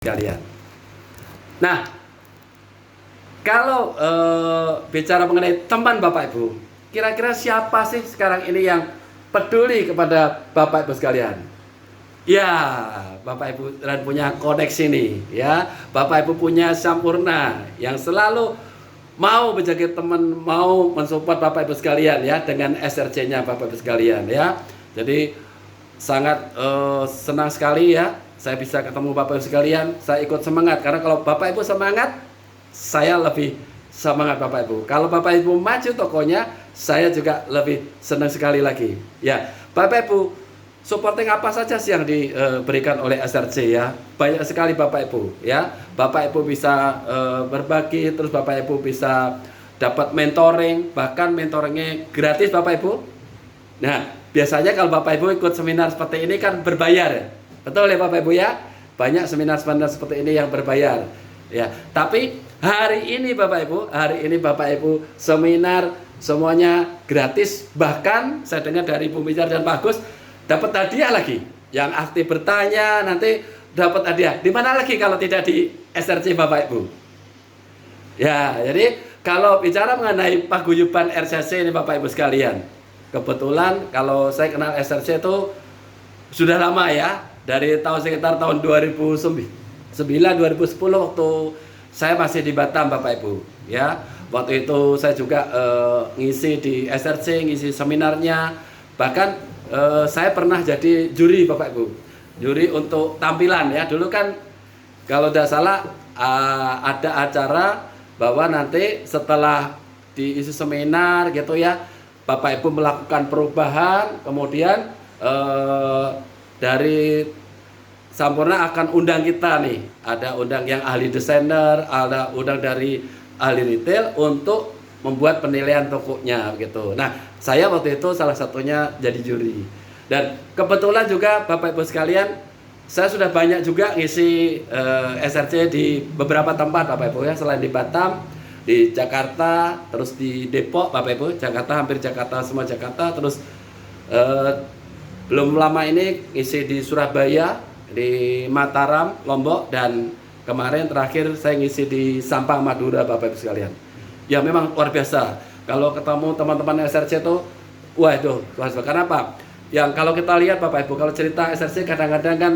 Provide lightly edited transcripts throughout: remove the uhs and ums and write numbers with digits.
Sekalian. Nah, kalau bicara mengenai teman Bapak Ibu, kira-kira siapa sih sekarang ini yang peduli kepada Bapak Ibu sekalian? Ya, Bapak Ibu dan punya koneksi nih, ya. Bapak Ibu punya Sampurna yang selalu mau menjaga teman, mau mensupport Bapak Ibu sekalian ya dengan SRC-nya Bapak Ibu sekalian ya. Jadi sangat senang sekali ya saya bisa ketemu Bapak Ibu sekalian. Saya ikut semangat karena kalau Bapak Ibu semangat, saya lebih semangat Bapak Ibu. Kalau Bapak Ibu maju tokonya, saya juga lebih senang sekali lagi. Ya, Bapak Ibu, supporting apa saja sih yang diberikan oleh SRC ya? Banyak sekali Bapak Ibu ya. Bapak Ibu bisa berbagi, terus Bapak Ibu bisa dapat mentoring, bahkan mentoringnya gratis Bapak Ibu. Nah, biasanya kalau Bapak Ibu ikut seminar seperti ini kan berbayar ya. Betul ya Bapak Ibu ya? Banyak seminar-seminar seperti ini yang berbayar. Ya, tapi hari ini Bapak Ibu seminar semuanya gratis, bahkan saya dengar dari Bu Mijar dan Pak Agus dapat hadiah lagi. Yang aktif bertanya nanti dapat hadiah. Di mana lagi kalau tidak di SRC Bapak Ibu? Ya, jadi kalau bicara mengenai paguyuban RCC ini Bapak Ibu sekalian, kebetulan kalau saya kenal SRC itu sudah lama ya, dari sekitar tahun 2009 2010 waktu saya masih di Batam Bapak Ibu ya. Waktu itu saya juga ngisi di SRC, ngisi seminarnya, bahkan saya pernah jadi juri Bapak Ibu, juri untuk tampilan ya. Dulu kan kalau tidak salah ada acara bahwa nanti setelah diisi seminar gitu ya, Bapak Ibu melakukan perubahan, kemudian dari Sampurna akan undang kita nih, ada undang yang ahli desainer, ada undang dari ahli retail untuk membuat penilaian tokonya gitu. Nah, saya waktu itu salah satunya jadi juri. Dan kebetulan juga Bapak Ibu sekalian, saya sudah banyak juga ngisi SRC di beberapa tempat Bapak Ibu ya, selain di Batam, di Jakarta, terus di Depok Bapak Ibu, Jakarta hampir Jakarta semua Jakarta, terus belum lama ini ngisi di Surabaya, di Mataram, Lombok, dan kemarin terakhir saya ngisi di Sampang Madura Bapak Ibu sekalian. Ya memang luar biasa. Kalau ketemu teman-teman SRC itu, wah itu luar biasa. Karena apa? Yang kalau kita lihat Bapak Ibu, kalau cerita SRC kadang-kadang kan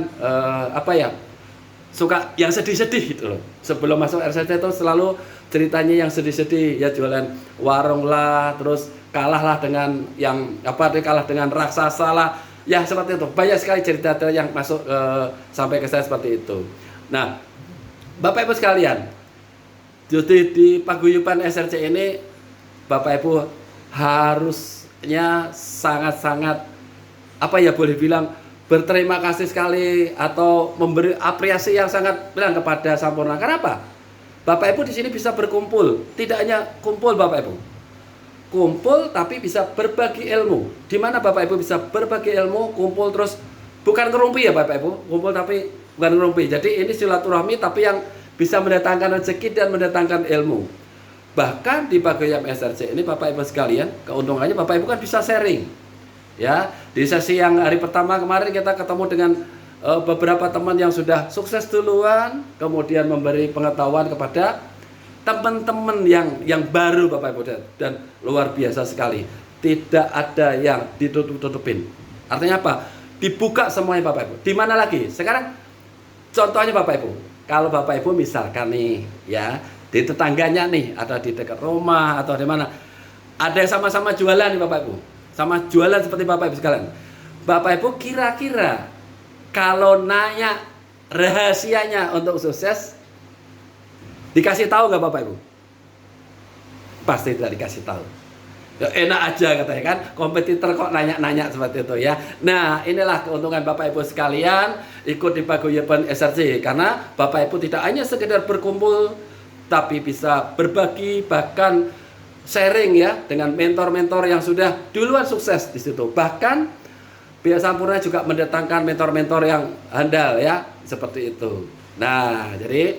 suka yang sedih-sedih gitu loh. Sebelum masuk RCC itu selalu ceritanya yang sedih-sedih ya, jualan warung lah, terus kalah dengan yang kalah dengan raksasa lah. Ya seperti itu, banyak sekali cerita yang masuk sampai ke saya seperti itu. Nah, Bapak Ibu sekalian, jadi di paguyuban SRC ini Bapak Ibu harusnya sangat-sangat boleh bilang berterima kasih sekali atau memberi apresiasi yang sangat bilang kepada Sampurna. Kenapa? Bapak Ibu di sini bisa berkumpul, tidak hanya kumpul Bapak Ibu. Kumpul tapi bisa berbagi ilmu. Di mana Bapak Ibu bisa berbagi ilmu, kumpul terus bukan ngerumpi ya Bapak Ibu, kumpul tapi bukan ngerumpi. Jadi ini silaturahmi tapi yang bisa mendatangkan rezeki dan mendatangkan ilmu. Bahkan di paguyuban SRC ini Bapak Ibu sekalian, keuntungannya Bapak Ibu kan bisa sharing. Ya, di sesi yang hari pertama kemarin kita ketemu dengan beberapa teman yang sudah sukses duluan, kemudian memberi pengetahuan kepada teman-teman yang baru Bapak Ibu, dan luar biasa sekali. Tidak ada yang ditutup-tutupin. Artinya apa? Dibuka semuanya Bapak Ibu. Di mana lagi? Sekarang contohnya Bapak Ibu, kalau Bapak Ibu misalkan nih ya, di tetangganya nih, ada di dekat rumah atau di mana, ada yang sama-sama jualan nih Bapak Ibu, sama jualan seperti Bapak Ibu sekalian. Bapak Ibu kira-kira kalau nanya rahasianya untuk sukses, dikasih tahu nggak Bapak Ibu? Pasti tidak dikasih tahu. Ya, enak aja katanya kan, kompetitor kok nanya-nanya seperti itu ya. Nah, inilah keuntungan Bapak Ibu sekalian ikut di paguyuban SRC, karena Bapak Ibu tidak hanya sekedar berkumpul, tapi bisa berbagi, bahkan sharing ya dengan mentor-mentor yang sudah duluan sukses di situ. Bahkan Pihak Sampurna juga mendatangkan mentor-mentor yang handal ya, seperti itu. Nah, jadi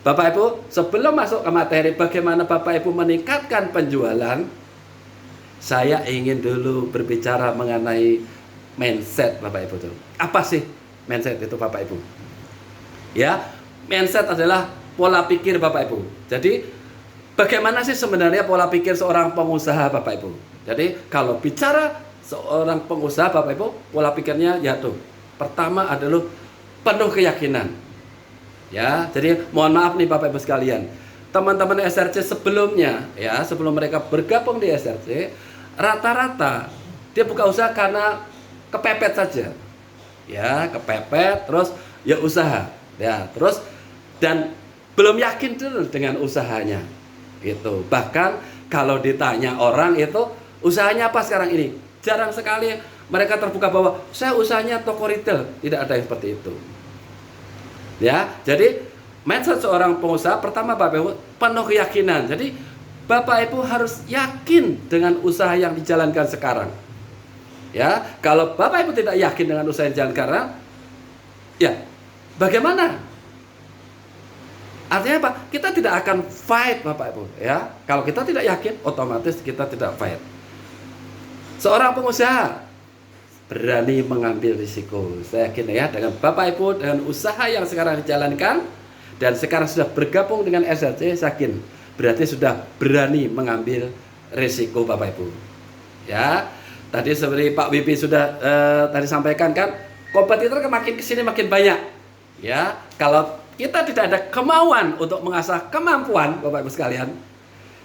Bapak Ibu, sebelum masuk ke materi bagaimana Bapak Ibu meningkatkan penjualan, saya ingin dulu berbicara mengenai mindset Bapak Ibu tuh. Apa sih mindset itu Bapak Ibu? Ya, mindset adalah pola pikir Bapak Ibu. Jadi bagaimana sih sebenarnya pola pikir seorang pengusaha Bapak Ibu? Jadi kalau bicara seorang pengusaha Bapak Ibu, pola pikirnya yaitu pertama adalah penuh keyakinan. Ya, jadi mohon maaf nih Bapak Ibu sekalian. Teman-teman SRC sebelumnya ya, sebelum mereka bergabung di SRC, rata-rata dia buka usaha karena kepepet saja. Ya, kepepet terus ya usaha. Ya, terus dan belum yakin dulu dengan usahanya. Gitu. Bahkan kalau ditanya orang itu usahanya apa sekarang ini? Jarang sekali mereka terbuka bahwa saya usahanya toko retail. Tidak ada yang seperti itu. Ya, jadi mindset seorang pengusaha pertama Bapak Ibu penuh keyakinan. Jadi Bapak Ibu harus yakin dengan usaha yang dijalankan sekarang. Ya, kalau Bapak Ibu tidak yakin dengan usaha yang dijalankan sekarang, ya bagaimana? Artinya apa? Kita tidak akan fight Bapak Ibu. Ya, kalau kita tidak yakin, otomatis kita tidak fight. Seorang pengusaha berani mengambil risiko. Saya yakin ya dengan Bapak Ibu dengan usaha yang sekarang dijalankan dan sekarang sudah bergabung dengan SRC, saya yakin berarti sudah berani mengambil risiko Bapak Ibu. Ya, tadi seperti Pak Wibi sudah tadi sampaikan kan, kompetitor makin kesini makin banyak. Ya, kalau kita tidak ada kemauan untuk mengasah kemampuan Bapak Ibu sekalian,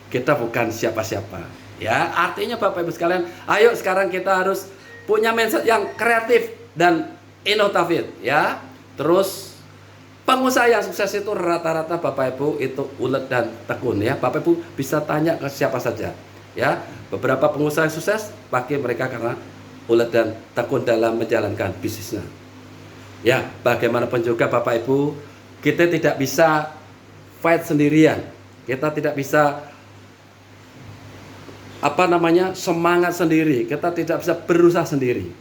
kita bukan siapa-siapa. Ya, artinya Bapak Ibu sekalian, ayo sekarang kita harus punya mindset yang kreatif dan inovatif ya. Terus pengusaha yang sukses itu rata-rata Bapak Ibu itu ulet dan tekun ya. Bapak Ibu bisa tanya ke siapa saja ya. Beberapa pengusaha yang sukses pakai mereka karena ulet dan tekun dalam menjalankan bisnisnya. Ya, bagaimanapun juga Bapak Ibu, kita tidak bisa fight sendirian. Kita tidak bisa semangat sendiri. Kita tidak bisa berusaha sendiri.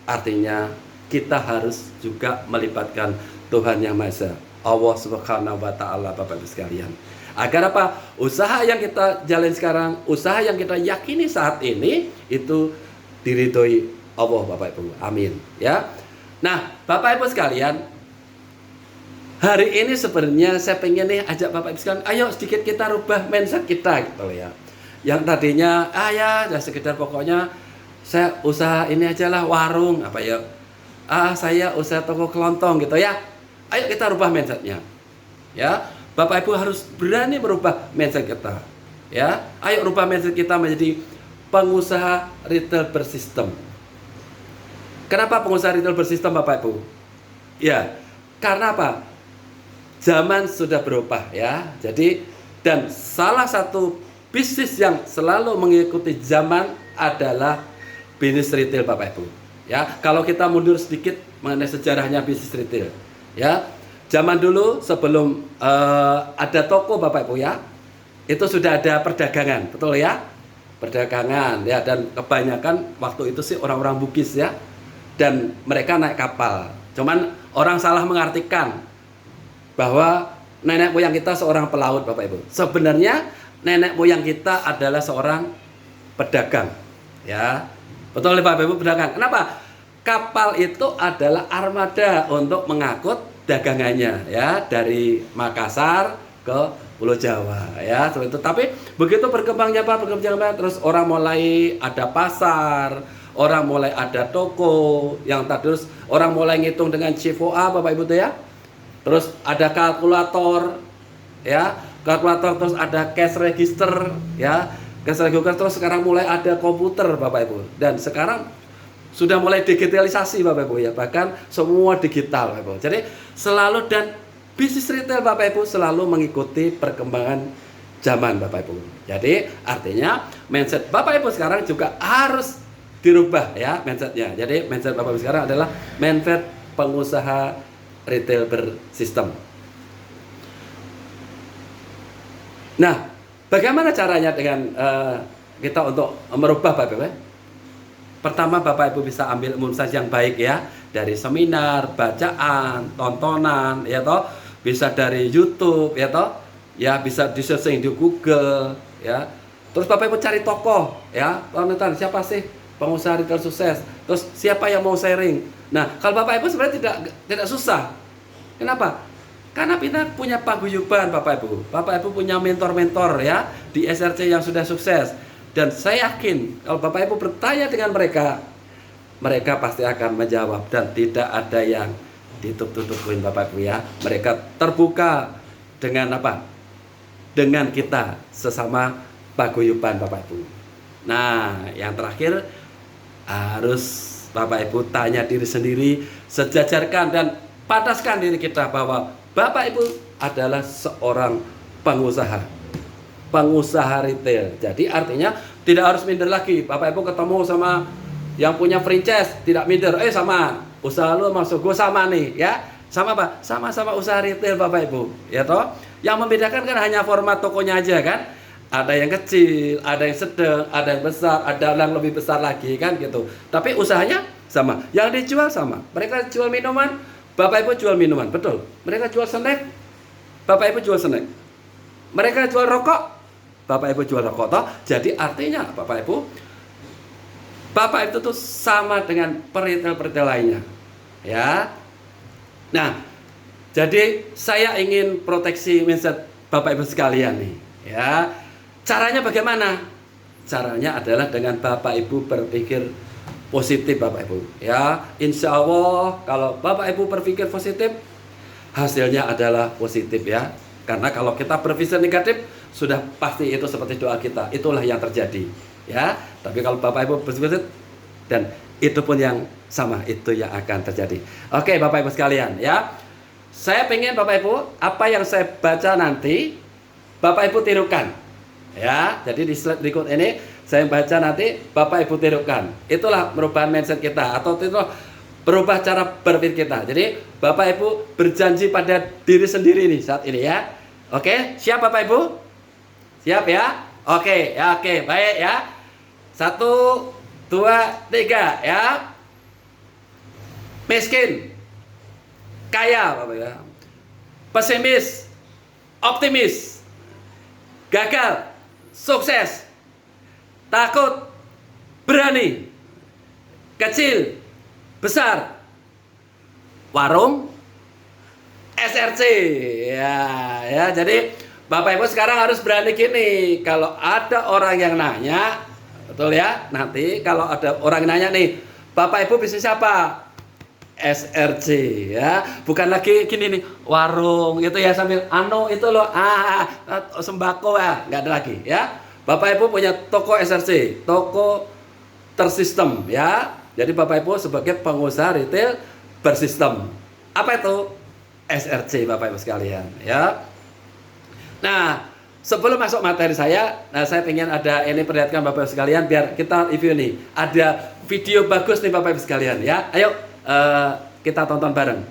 Artinya kita harus juga melibatkan Tuhan Yang Maha Esa, Allah Subhanahu wa taala Bapak Ibu sekalian. Agar apa? Usaha yang kita jalani sekarang, usaha yang kita yakini saat ini itu diridhoi Allah Bapak Ibu. Amin ya. Nah, Bapak Ibu sekalian, hari ini sebenarnya saya pengen nih ajak Bapak Ibu sekalian, ayo sedikit kita rubah mindset kita gitu ya. Yang tadinya ya sekedar pokoknya saya usaha ini aja lah, warung apa ya, saya usaha toko kelontong gitu ya. Ayo kita rubah mindsetnya ya. Bapak Ibu harus berani merubah mindset kita ya. Ayo rubah mindset kita menjadi pengusaha retail bersistem. Kenapa pengusaha retail bersistem Bapak Ibu? Ya, karena apa? Zaman sudah berubah ya. Jadi dan salah satu bisnis yang selalu mengikuti zaman adalah bisnis retail Bapak Ibu. Ya, kalau kita mundur sedikit mengenai sejarahnya bisnis retail. Ya, zaman dulu sebelum ada toko Bapak Ibu ya, itu sudah ada perdagangan, betul ya? Perdagangan ya, dan kebanyakan waktu itu sih orang-orang Bugis ya, dan mereka naik kapal. Cuman orang salah mengartikan bahwa nenek moyang kita seorang pelaut Bapak Ibu. Sebenarnya nenek moyang kita adalah seorang pedagang ya. Betul Bapak Ibu, pedagang. Kenapa? Kapal itu adalah armada untuk mengangkut dagangannya ya, dari Makassar ke Pulau Jawa ya, seperti itu. Tapi begitu berkembangnya Pak, terus orang mulai ada pasar, orang mulai ada toko yang terus orang mulai ngitung dengan CFOA Bapak Ibu tuh ya. Terus ada kalkulator ya, kalkulator, terus ada cash register ya, cash register, terus sekarang mulai ada komputer Bapak Ibu, dan sekarang sudah mulai digitalisasi Bapak Ibu ya, bahkan semua digital Bapak Ibu. Jadi selalu, dan bisnis retail Bapak Ibu selalu mengikuti perkembangan zaman Bapak Ibu. Jadi artinya mindset Bapak Ibu sekarang juga harus dirubah ya mindsetnya. Jadi mindset Bapak Ibu sekarang adalah mindset pengusaha retail bersistem. Nah, bagaimana caranya dengan kita untuk merubah Bapak Ibu? Pertama, Bapak Ibu bisa ambil imunisasi yang baik ya, dari seminar, bacaan, tontonan, ya toh, bisa dari YouTube, ya toh, ya bisa di searching di Google, ya. Terus Bapak Ibu cari tokoh, ya, tonton siapa sih pengusaha retail sukses, terus siapa yang mau sharing. Nah, kalau Bapak Ibu sebenarnya tidak susah. Kenapa? Karena kita punya paguyuban Bapak Ibu. Bapak Ibu punya mentor-mentor ya di SRC yang sudah sukses. Dan saya yakin kalau Bapak Ibu bertanya dengan mereka, mereka pasti akan menjawab dan tidak ada yang ditutup-tutupin Bapak Ibu ya. Mereka terbuka dengan apa? Dengan kita sesama paguyuban Bapak Ibu. Nah, yang terakhir harus Bapak Ibu tanya diri sendiri, sejajarkan dan pantaskan diri kita bahwa Bapak Ibu adalah seorang pengusaha retail. Jadi artinya tidak harus minder lagi. Bapak Ibu ketemu sama yang punya franchise, tidak minder. Sama, usaha lu masuk gue sama nih ya. Sama apa? Sama-sama usaha retail Bapak Ibu. Ya toh? Yang membedakan kan hanya format tokonya aja kan. Ada yang kecil, ada yang sedang, ada yang besar, ada yang lebih besar lagi kan gitu. Tapi usahanya sama. Yang dijual sama. Mereka jual minuman, Bapak Ibu jual minuman, betul. Mereka jual snack, Bapak Ibu jual snack. Mereka jual rokok, Bapak Ibu jual rokok. Toh? Jadi artinya Bapak Ibu itu tuh sama dengan peritel-peritel lainnya. Ya. Nah, jadi saya ingin proteksi mindset Bapak Ibu sekalian nih. Ya. Caranya bagaimana? Caranya adalah dengan Bapak Ibu berpikir positif Bapak Ibu. Ya, insya Allah kalau Bapak Ibu berpikir positif, hasilnya adalah positif ya. Karena kalau kita berpikir negatif, sudah pasti itu seperti doa kita. Itulah yang terjadi. Ya, tapi kalau Bapak Ibu berpikir dan itu pun yang sama, itu yang akan terjadi. Oke, Bapak Ibu sekalian ya. Saya pengen Bapak Ibu, apa yang saya baca nanti, Bapak Ibu tirukan. Ya, jadi di slide berikut ini saya baca nanti, Bapak Ibu tirukan. Itulah perubahan mindset kita, atau itu berubah cara berpikir kita. Jadi Bapak Ibu berjanji pada diri sendiri nih saat ini ya. Oke, siap Bapak Ibu? Siap ya? Oke, ya oke, baik ya. 1, 2, 3 ya. Miskin, kaya Bapak ya. Pesimis, optimis, gagal, sukses, takut, berani, kecil, besar, warung, SRC ya. Jadi Bapak Ibu sekarang harus berani gini. Kalau ada orang yang nanya, betul ya, nanti kalau ada orang yang nanya nih, Bapak Ibu bisnis apa? SRC ya, bukan lagi gini nih, warung gitu ya, sambil itu loh, sembako ya, nggak ada lagi ya. Bapak Ibu punya toko SRC, toko tersistem ya. Jadi Bapak Ibu sebagai pengusaha retail bersistem. Apa itu? SRC Bapak Ibu sekalian ya. Nah, sebelum masuk materi saya pengen ada ini, perlihatkan Bapak Ibu sekalian biar kita review nih. Ada video bagus nih Bapak Ibu sekalian ya. Ayo kita tonton bareng.